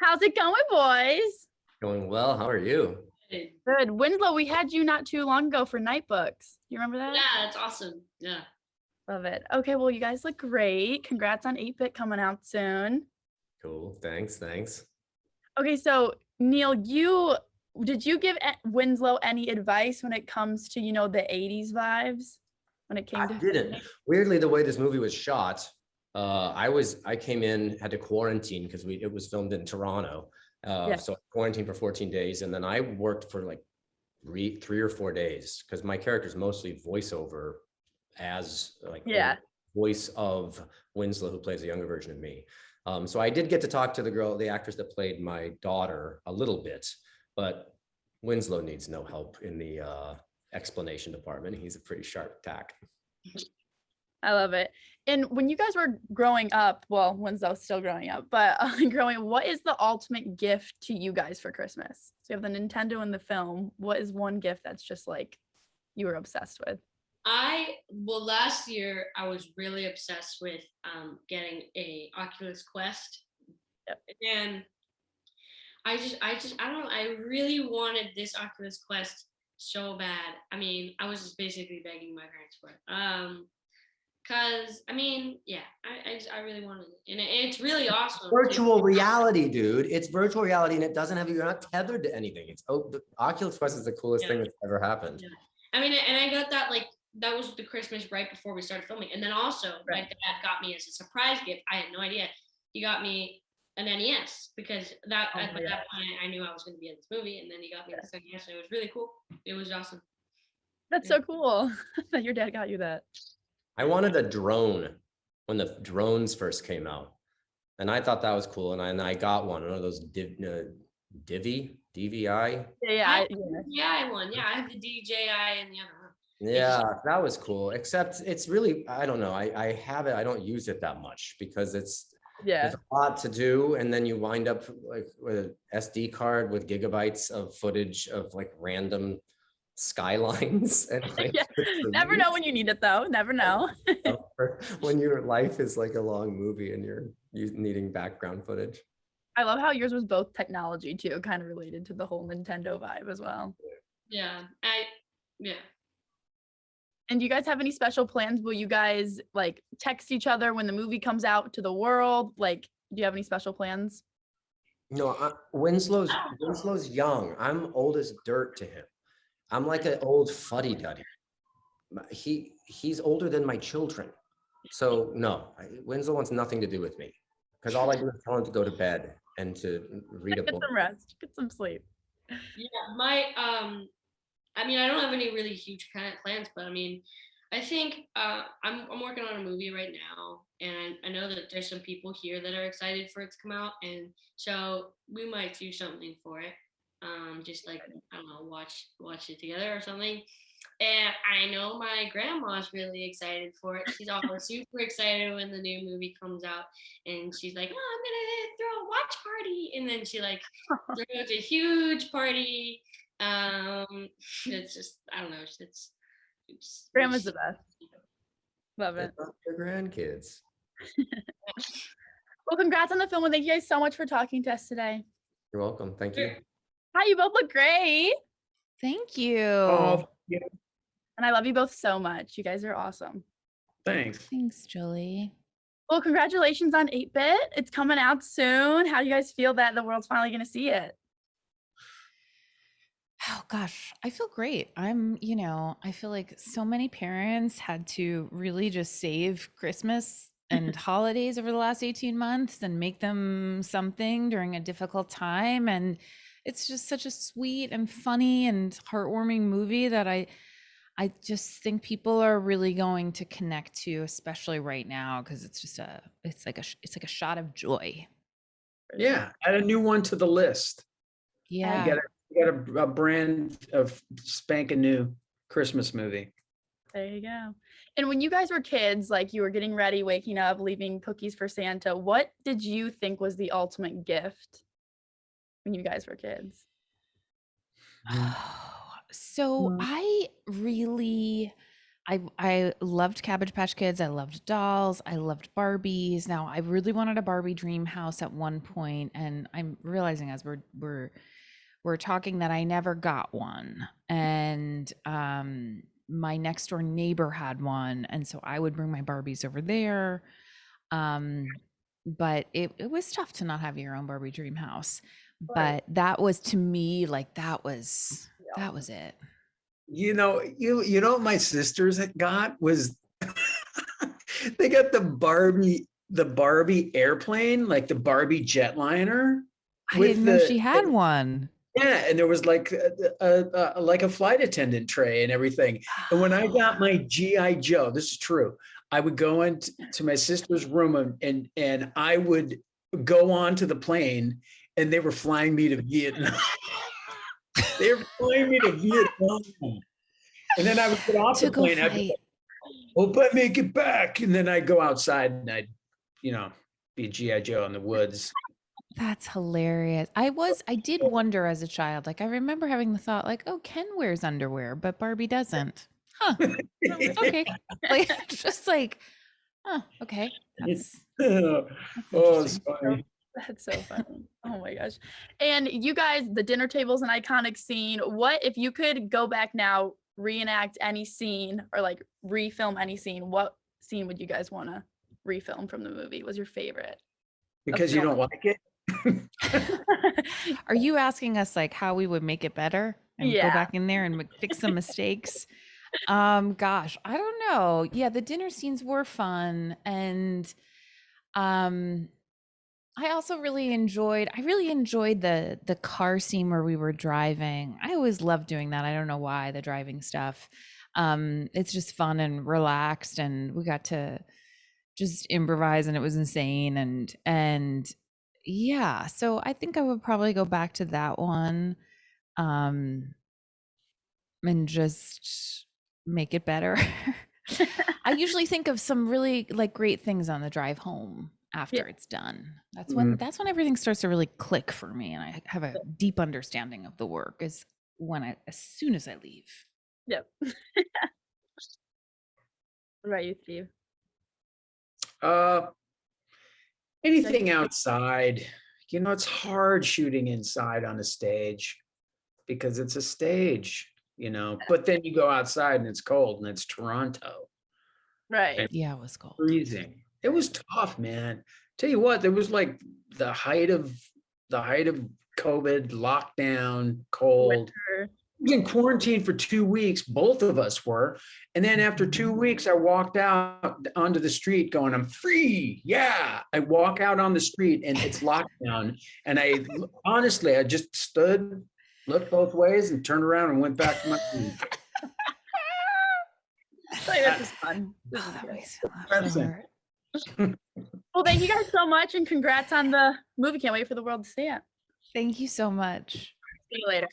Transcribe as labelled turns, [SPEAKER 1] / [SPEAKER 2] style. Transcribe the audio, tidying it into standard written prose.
[SPEAKER 1] How's it going, boys?
[SPEAKER 2] Going well. How are you?
[SPEAKER 1] Good. Winslow, we had you not too long ago for Nightbooks. You remember that?
[SPEAKER 3] Yeah, that's awesome. Yeah.
[SPEAKER 1] Love it. Okay, well, you guys look great. Congrats on 8-Bit coming out soon.
[SPEAKER 2] Cool. Thanks.
[SPEAKER 1] Okay, so Neil, did you give Winslow any advice when it comes to, the 80s vibes when it came to
[SPEAKER 2] Didn't. Weirdly, the way this movie was shot, I came in, had to quarantine because it was filmed in Toronto. So I quarantined for 14 days, and then I worked for like 3 or 4 days because my character's mostly voiceover as voice of Winslow, who plays a younger version of me. So I did get to talk to the actress that played my daughter a little bit, but Winslow needs no help in the explanation department. He's a pretty sharp tack.
[SPEAKER 1] I love it. And when you guys were growing up, well, Winslow's still growing up, but what is the ultimate gift to you guys for Christmas? So you have the Nintendo and the film. What is one gift that's just like you were obsessed with?
[SPEAKER 3] Last year I was really obsessed with getting a Oculus Quest.
[SPEAKER 1] Yep.
[SPEAKER 3] And I don't know, I really wanted this Oculus Quest so bad. I mean, I was just basically begging my parents for it. Cause I mean, yeah, I really wanted it, and it's really awesome.
[SPEAKER 2] Virtual reality, dude. It's virtual reality, and it doesn't have you're not tethered to anything. The Oculus Quest is the coolest thing that's ever happened.
[SPEAKER 3] Yeah. I mean, and I got that that was the Christmas right before we started filming, and then also my dad got me as a surprise gift. I had no idea. He got me an NES because at that point I knew I was going to be in this movie, and then he got me this NES, and it was really cool. It was awesome.
[SPEAKER 1] That's so cool that your dad got you that.
[SPEAKER 2] I wanted a drone when the drones first came out, and I thought that was cool. And I got one of those DVI.
[SPEAKER 3] Yeah, one. Yeah, I have the DJI and the other one.
[SPEAKER 2] Yeah, that was cool. Except it's really, I don't know. I have it. I don't use it that much because there's a lot to do, and then you wind up like with an SD card with gigabytes of footage of like random skylines and
[SPEAKER 1] never know when you need it though. Never know.
[SPEAKER 2] When your life is like a long movie and you're needing background footage.
[SPEAKER 1] I love how yours was both technology too, kind of related to the whole Nintendo vibe as well.
[SPEAKER 3] Yeah.
[SPEAKER 1] And do you guys have any special plans? Will you guys like text each other when the movie comes out to the world? Like, do you have any special plans?
[SPEAKER 2] No, Winslow's young. I'm old as dirt to him. I'm like an old fuddy-duddy. He's older than my children. So no, Winslow wants nothing to do with me because all I do is tell him to go to bed and to read a book.
[SPEAKER 1] Get some rest, get some sleep.
[SPEAKER 3] Yeah, I mean, I don't have any really huge plans, but I mean, I think I'm working on a movie right now, and I know that there's some people here that are excited for it to come out, and so we might do something for it. Just like, I don't know, watch it together or something. And I know my grandma's really excited for it. She's always super excited when the new movie comes out, and she's like, "Oh, I'm gonna throw a watch party," and then she like throws a huge party. It's just, I don't know, it's
[SPEAKER 1] grandma's the best. Love it.
[SPEAKER 2] Your grandkids.
[SPEAKER 1] Well, congrats on the film, and thank you guys so much for talking to us today.
[SPEAKER 2] You're welcome. Thank you.
[SPEAKER 1] Hi, you both look great.
[SPEAKER 4] Thank you.
[SPEAKER 1] Yeah. And I love you both so much. You guys are awesome.
[SPEAKER 5] Thanks,
[SPEAKER 4] Julie.
[SPEAKER 1] Well, congratulations on 8-Bit. It's coming out soon. How do you guys feel that the world's finally going to see it?
[SPEAKER 4] Oh gosh, I feel great. I feel like so many parents had to really just save Christmas and holidays over the last 18 months and make them something during a difficult time. And it's just such a sweet and funny and heartwarming movie that I just think people are really going to connect to, especially right now, because it's like a shot of joy.
[SPEAKER 5] Yeah, add a new one to the list.
[SPEAKER 4] Yeah,
[SPEAKER 5] you got a brand of spanking new Christmas movie.
[SPEAKER 1] There you go. And when you guys were kids, like you were getting ready, waking up, leaving cookies for Santa, what did you think was the ultimate gift when you guys were kids?
[SPEAKER 4] So I I loved Cabbage Patch Kids. I loved dolls. I loved Barbies. Now I really wanted a Barbie dream house at one point, and I'm realizing as we're talking that I never got one. And my next door neighbor had one, and so I would bring my Barbies over there. But it was tough to not have your own Barbie dream house.
[SPEAKER 1] Right.
[SPEAKER 4] But that was, to me, like that was it.
[SPEAKER 5] You know, you know what my sisters had got was they got the Barbie airplane, like the Barbie jetliner.
[SPEAKER 4] I didn't know she had one.
[SPEAKER 5] Yeah, and there was like a flight attendant tray and everything. And when I got my GI Joe, this is true, I would go into my sister's room and I would go onto the plane, and they were flying me to Vietnam. They were flying me to Vietnam, and then I would get off the plane. I'd be like, hope I make it back, and then I'd go outside and I'd, be a GI Joe in the woods.
[SPEAKER 4] That's hilarious. I did wonder as a child, like I remember having the thought like, oh, Ken wears underwear, but Barbie doesn't. Huh. Okay. Like just like, huh, okay. That's
[SPEAKER 5] it's funny.
[SPEAKER 1] That's so funny. Oh my gosh. And you guys, the dinner table is an iconic scene. What if you could go back now, reenact any scene or like refilm any scene, what scene would you guys want to refilm from the movie? Was your favorite?
[SPEAKER 5] Because you don't like it?
[SPEAKER 4] Are you asking us like how we would make it better and go back in there and fix some mistakes? Gosh, I don't know. Yeah, the dinner scenes were fun, and I also really enjoyed the car scene where we were driving. I always loved doing that. I don't know why, the driving stuff. It's just fun and relaxed, and we got to just improvise, and it was insane. And yeah, so I think I would probably go back to that one, and just make it better. I usually think of some really like great things on the drive home after it's done. That's when everything starts to really click for me, and I have a deep understanding of the work is as soon as I leave.
[SPEAKER 1] Yep. What about you, Steve?
[SPEAKER 5] Anything outside. It's hard shooting inside on a stage because it's a stage, but then you go outside and it's cold, and it's Toronto.
[SPEAKER 1] Right.
[SPEAKER 4] Yeah, it was cold.
[SPEAKER 5] Freezing. It was tough, man. Tell you what, there was like the height of COVID, lockdown, cold.
[SPEAKER 1] Winter.
[SPEAKER 5] We were in quarantine for 2 weeks, both of us were. And then after 2 weeks, I walked out onto the street going, I'm free. Yeah. I walk out on the street and it's lockdown. And I just stood, looked both ways, and turned around and went back to my seat.
[SPEAKER 1] This is fun. Well, thank you guys so much, and congrats on the movie. Can't wait for the world to see it.
[SPEAKER 4] Thank you so much.
[SPEAKER 1] See you later.